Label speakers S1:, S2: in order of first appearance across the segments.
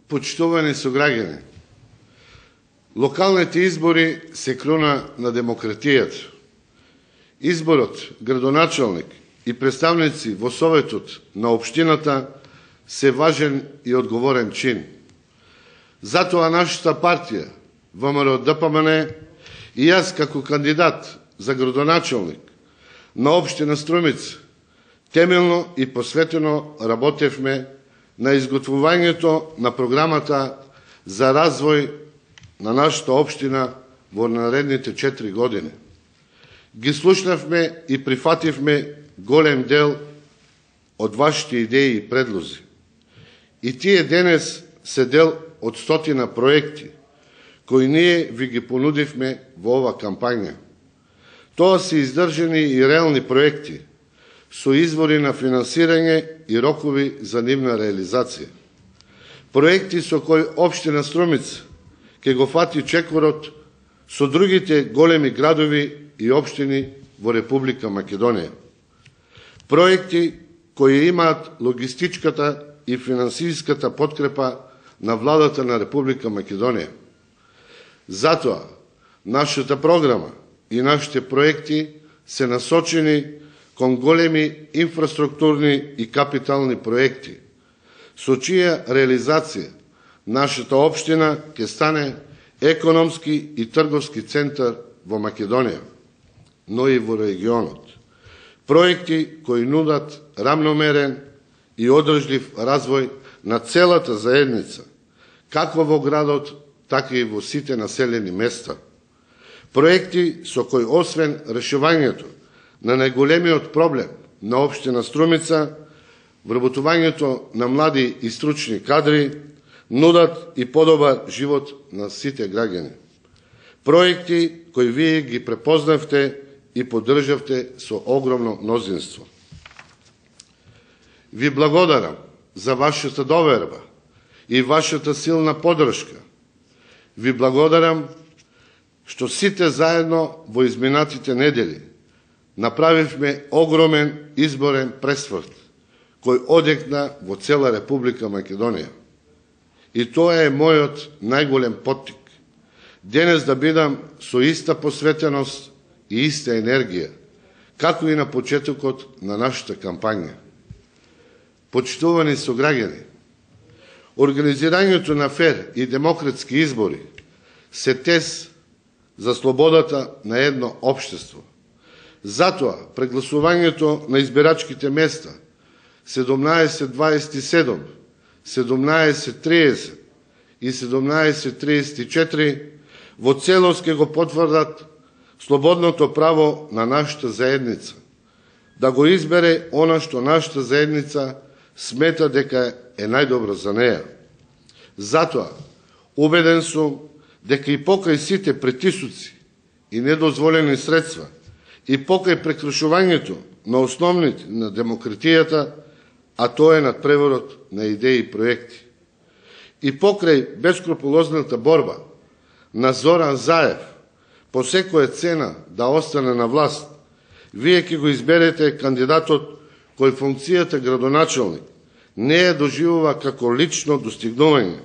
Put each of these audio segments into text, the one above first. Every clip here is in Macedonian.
S1: Почитувани сограѓани, локалните избори се круна на демократијата. Изборот, градоначалник и представници во Советот на општината се важен и одговорен чин. Затоа нашата партија, ВМРО-ДПМН, и јас како кандидат за градоначалник на општина Струмица, темелно и посветено работевме на изготвувањето на програмата за развој на нашата општина во наредните 4 години. Ги слушнавме и прифативме голем дел од вашите идеи и предлози. И тие денес се дел од стотина проекти, кои ние ви ги понудивме во ова кампања. Тоа се издржани и реални проекти, со извори на финансирање и рокови за нивна реализација. Проекти со кои општина Струмица ќе го фати чекорот со другите големи градови и општини во Република Македонија. Проекти кои имаат логистичката и финансиската подкрепа на владата на Република Македонија. Затоа, нашата програма и нашите проекти се насочени кон големи инфраструктурни и капитални проекти, со чија реализација нашата општина ќе стане економски и трговски центар во Македонија, но и во регионот. Проекти кои нудат рамномерен и одржлив развој на целата заедница, како во градот, така и во сите населени места. Проекти со кои освен решувањето на најголемиот проблем на општина Струмица, вработувањето на млади и стручни кадри, нудат и подобар живот на сите граѓани. Проекти кои вие ги препознавте и поддржавте со огромно мнозинство. Ви благодарам за вашата доверба и вашата силна поддршка. Ви благодарам што сите заедно во изминатите недели направивме огромен изборен пресврт, кој одекна во цела Република Македонија. И тоа е мојот најголем поттик. Денес да бидам со иста посветеност и иста енергија, како и на почетокот на нашата кампања. Почитувани сограѓани, организирањето на фер и демократски избори се тест за слободата на едно општество. Затоа, прегласувањето на избирачките места 17:27, 17:30 и 17:34 во целост ќе го потврдат слободното право на нашата заедница да го избере она што нашата заедница смета дека е најдобро за неја. Затоа, убеден сум дека и покрај сите притисоци и недозволени средства, и покрај прекршувањето на основните на демократијата, а тоа е надпреворот на идеи и проекти, и покрај бескрупулозната борба на Зоран Заев по секоја цена да остане на власт, вие ќе го изберете кандидатот кој функцијата градоначалник не ја доживува како лично достигнување.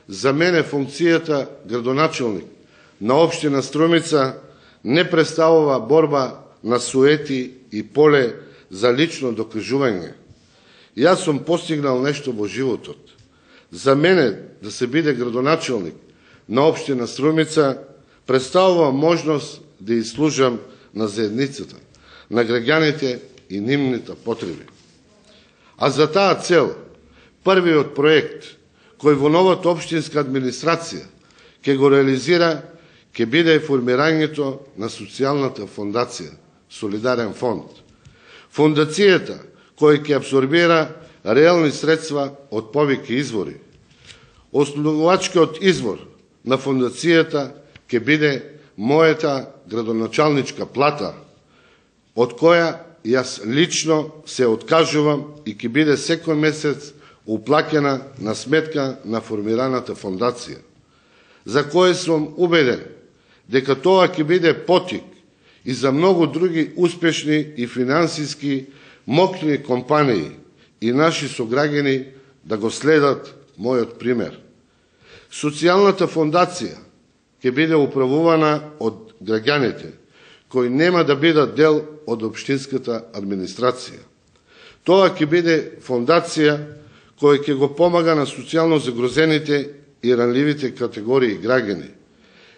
S1: За мене функцијата градоначалник на општина Струмица не представува борба на суети и поле за лично докажување. Јас сум постигнал нешто во животот. За мене да се биде градоначалник на општина Струмица представува можност да изслужам на заедницата, на граѓаните и нивните потреби. А за таа цел, првиот проект кој во новата општинска администрација ќе го реализира, ќе биде формирањето на социјалната фондација, Солидарен фонд. Фондацијата кој ќе абсорбира реални средства од повеќе извори. Основувачкиот извор на фондацијата ќе биде мојата градоначалничка плата, од која јас лично се откажувам и ќе биде секој месец уплаќена на сметка на формираната фондација, за кој сум убеден дека тоа ќе биде потик и за многу други успешни и финансиски мокни компании и наши сограѓани да го следат мојот пример. Социјалната фондација ќе биде управувана од граѓаните, кои нема да бидат дел од општинската администрација. Тоа ќе биде фондација која ќе го помага на социјално загрозените и ранливите категории граѓани,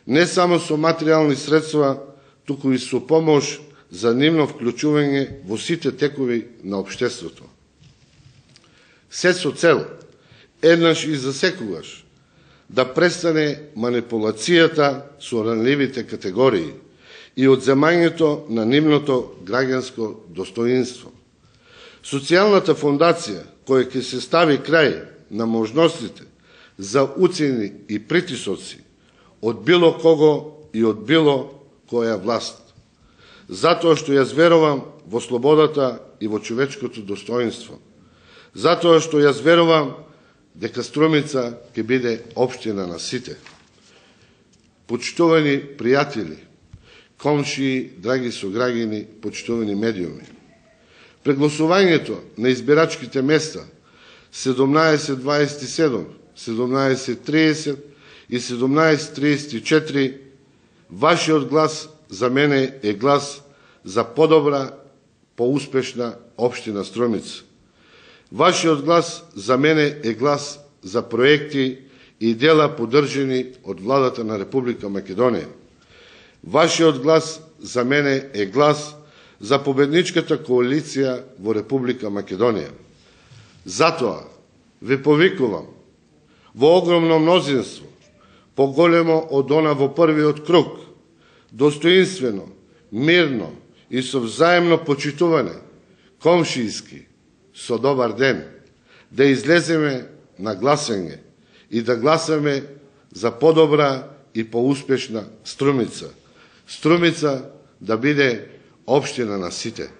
S1: не само со материјални средства, туку и со помош за нивно вклучување во сите текови на општеството. Се со цел, еднаш и за секогаш, да престане манипулацијата со ранливите категории и одземањето на нивното граѓанско достоинство. Социјалната фондација, која ќе се стави крај на можностите за уцени и притисоци од било кого и од било која власт. Затоа што јас верувам во слободата и во човечкото достоинство. Затоа што јас верувам дека Струмица ќе биде општина на сите. Почитувани пријатели, комшии, драги сограѓани, почитувани медиуми. Прегласувањето на избирачките места 17:27, 17:30 и 17:34, вашиот глас за мене е глас за подобра, поуспешна општина Струмица. Вашиот глас за мене е глас за проекти и дела поддржани од владата на Република Македонија. Вашиот глас за мене е глас за победничката коалиција во Република Македонија. Затоа ве повикувам во огромно мнозинство, поголемо од она во првиот круг, достоинствено, мирно и со взаемно почитување, комшијски, со добар ден, да излеземе на гласање и да гласаме за подобра и поуспешна Струмица. Струмица да биде општина на сите.